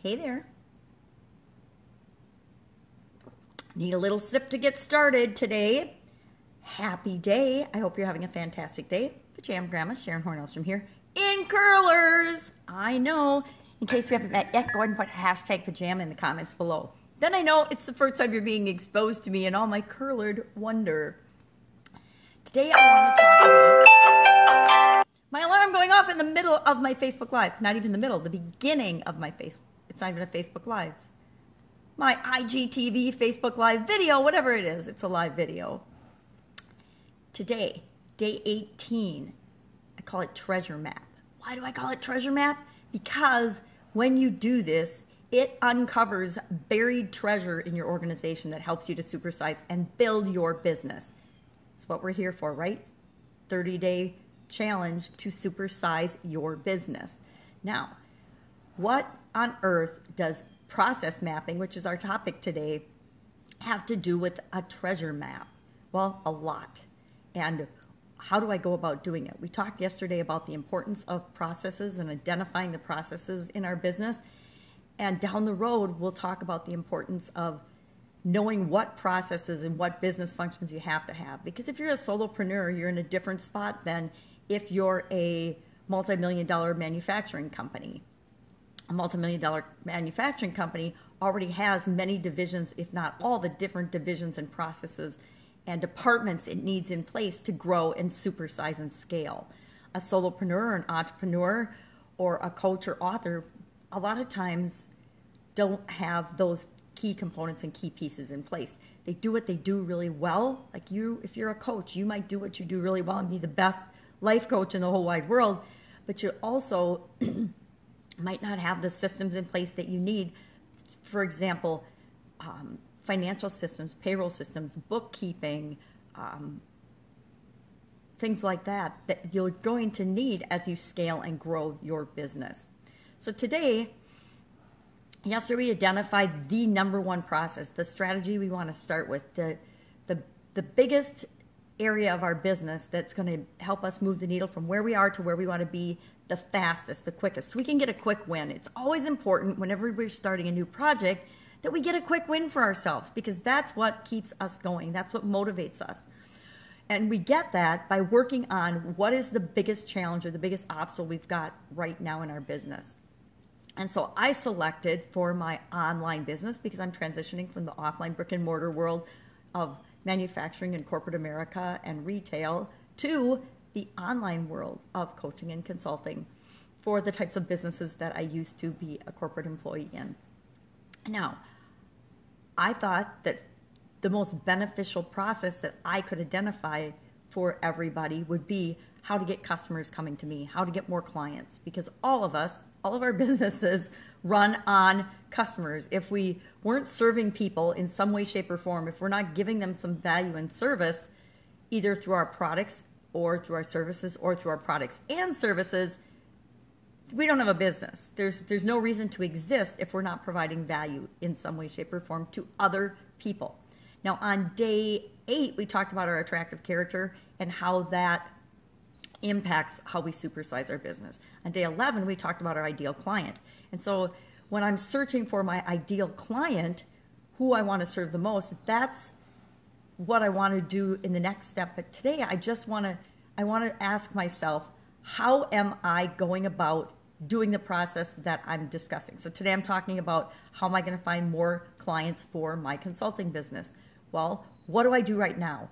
Hey there. Need a little sip to get started today. Happy day. I hope you're having a fantastic day. Pajama Grandma, Sharon Horne-Ellstrom here in curlers. I know. In case you haven't met yet, go ahead and put hashtag pajama in the comments below. Then I know it's the first time you're being exposed to me and all my curlered wonder. Today I want to talk about my alarm going off in the middle of my Facebook Live. Not even the middle, the beginning of my Facebook. It's not even a Facebook Live. My IGTV Facebook Live video, whatever it is, it's a live video. Today, day 18, I call it Treasure Map. Why do I call it Treasure Map? Because when you do this, it uncovers buried treasure in your organization that helps you to supersize and build your business. That's what we're here for, right? 30-day challenge to supersize your business. Now, what on earth does process mapping, which is our topic today, have to do with a treasure map? Well, a lot. And how do I go about doing it? We talked yesterday about the importance of processes and identifying the processes in our business. And down the road, we'll talk about the importance of knowing what processes and what business functions you have to have. Because if you're a solopreneur, you're in a different spot than if you're a multi-million-dollar manufacturing company. A multi-million-dollar manufacturing company already has many divisions, if not all the different divisions and processes and departments it needs in place to grow and supersize and scale. A solopreneur, an entrepreneur, or a coach or author, a lot of times don't have those key components and key pieces in place. They do what they do really well. Like you, if you're a coach, you might do what you do really well and be the best life coach in the whole wide world, but you also might not have the systems in place that you need. For example, financial systems, payroll systems, bookkeeping, things like that you're going to need as you scale and grow your business. So today, yesterday we identified the number one process, the strategy we want to start with, the biggest area of our business that's going to help us move the needle from where we are to where we want to be the fastest, the quickest. So we can get a quick win. It's always important whenever we're starting a new project that we get a quick win for ourselves, because that's what keeps us going. That's what motivates us. And we get that by working on what is the biggest challenge or the biggest obstacle we've got right now in our business. And so I selected for my online business, because I'm transitioning from the offline brick and mortar world of manufacturing and corporate America and retail to the online world of coaching and consulting for the types of businesses that I used to be a corporate employee in. Now, I thought that the most beneficial process that I could identify for everybody would be how to get customers coming to me, how to get more clients, because all of us, all of our businesses run on customers. If we weren't serving people in some way, shape, or form, if we're not giving them some value and service, either through our products or through our services or through our products and services, we don't have a business. There's no reason to exist if we're not providing value in some way, shape, or form to other people. Now, on day 8, we talked about our attractive character and how that impacts how we supersize our business. On day 11, we talked about our ideal client. And so when I'm searching for my ideal client, who I want to serve the most, that's what I want to do in the next step. But today I want to ask myself, how am I going about doing the process that I'm discussing? So today I'm talking about how am I going to find more clients for my consulting business? Well, what do I do right now?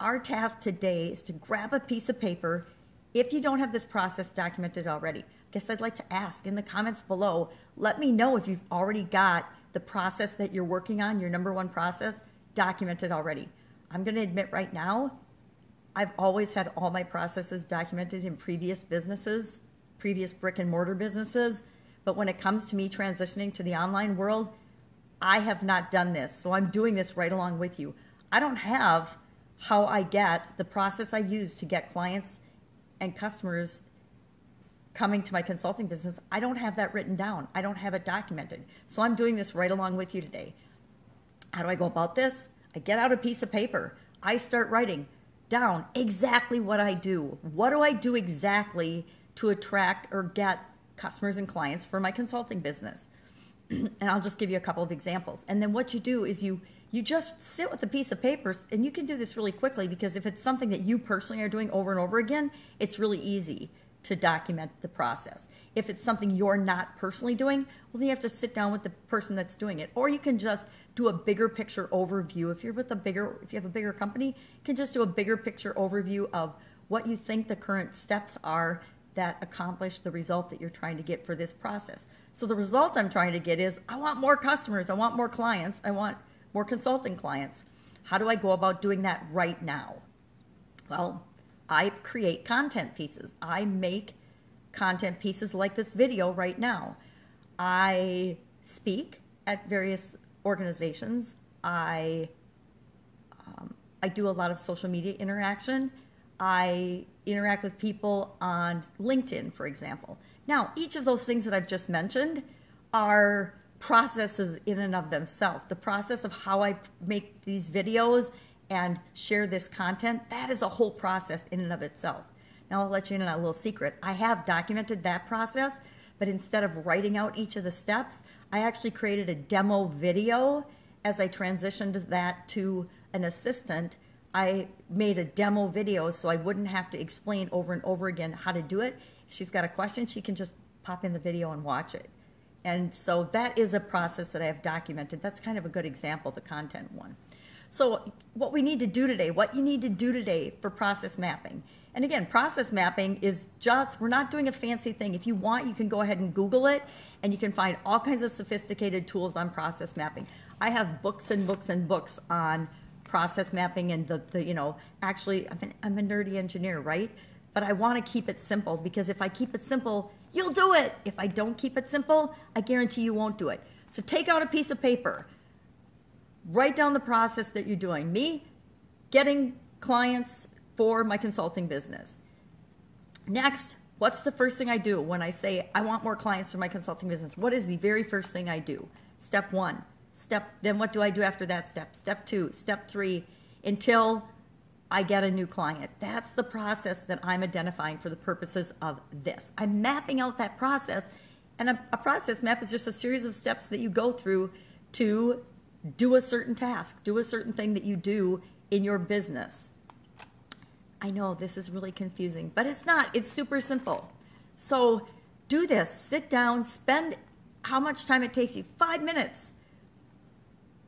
Our task today is to grab a piece of paper. If you don't have this process documented already, I guess I'd like to ask in the comments below, let me know if you've already got the process that you're working on, your number one process, documented already. I'm going to admit right now, I've always had all my processes documented in previous businesses, previous brick and mortar businesses, but when it comes to me transitioning to the online world, I have not done this. So I'm doing this right along with you. I don't have how I get the process I use to get clients and customers coming to my consulting business. I don't have that written down. I don't have it documented. So I'm doing this right along with you today. How do I go about this? I get out a piece of paper. I start writing down exactly what I do. What do I do exactly to attract or get customers and clients for my consulting business? and I'll just give you a couple of examples. And then what you do is you just sit with a piece of paper, and you can do this really quickly because if it's something that you personally are doing over and over again, it's really easy to document the process. If it's something you're not personally doing, well, then you have to sit down with the person that's doing it. Or you can just do a bigger picture overview. If you have a bigger company, you can just do a bigger picture overview of what you think the current steps are that accomplish the result that you're trying to get for this process. So the result I'm trying to get is I want more customers, I want more clients, I want more consulting clients. How do I go about doing that right now? Well, I create content pieces. I make content pieces like this video right now. I speak at various organizations. I do a lot of social media interaction. I interact with people on LinkedIn, for example. Now, each of those things that I've just mentioned are processes in and of themselves. The process of how I make these videos and share this content, that is a whole process in and of itself. Now I'll let you in on a little secret. I have documented that process, but instead of writing out each of the steps, I actually created a demo video as I transitioned that to an assistant. I made a demo video so I wouldn't have to explain over and over again how to do it. If she's got a question, she can just pop in the video and watch it. And so that is a process that I have documented. That's kind of a good example, the content one. So what we need to do today, what you need to do today for process mapping. And again, process mapping is just, we're not doing a fancy thing. If you want, you can go ahead and Google it, and you can find all kinds of sophisticated tools on process mapping. I have books and books and books on process mapping and actually, I'm a nerdy engineer, right? But I want to keep it simple because if I keep it simple, you'll do it. If I don't keep it simple, I guarantee you won't do it. So take out a piece of paper. Write down the process that you're doing. Me, getting clients for my consulting business. Next, what's the first thing I do when I say I want more clients for my consulting business? What is the very first thing I do? Step one. Then what do I do after that step? Step two, step three, until I get a new client. That's the process that I'm identifying for the purposes of this. I'm mapping out that process, and a process map is just a series of steps that you go through to do a certain task, do a certain thing that you do in your business. I know this is really confusing, but it's not. It's super simple. So do this. Sit down, spend how much time it takes you. 5 minutes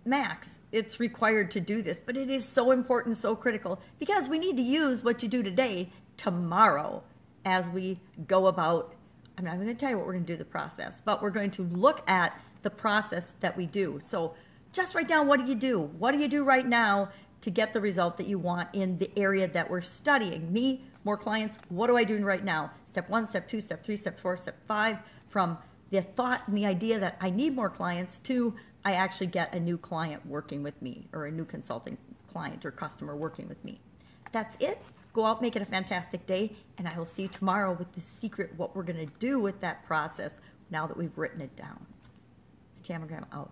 max. It's required to do this, but it is so important, so critical, because we need to use what you do today tomorrow as we go about. I'm not going to tell you what we're going to do the process, but we're going to look at the process that we do. So just write down, what do you do? What do you do right now to get the result that you want in the area that we're studying? Me, more clients, what do I do right now? Step one, step two, step three, step four, step five, from the thought and the idea that I need more clients to I actually get a new client working with me, or a new consulting client or customer working with me. That's it. Go out, make it a fantastic day, and I will see you tomorrow with the secret, what we're going to do with that process now that we've written it down. Jamagram out.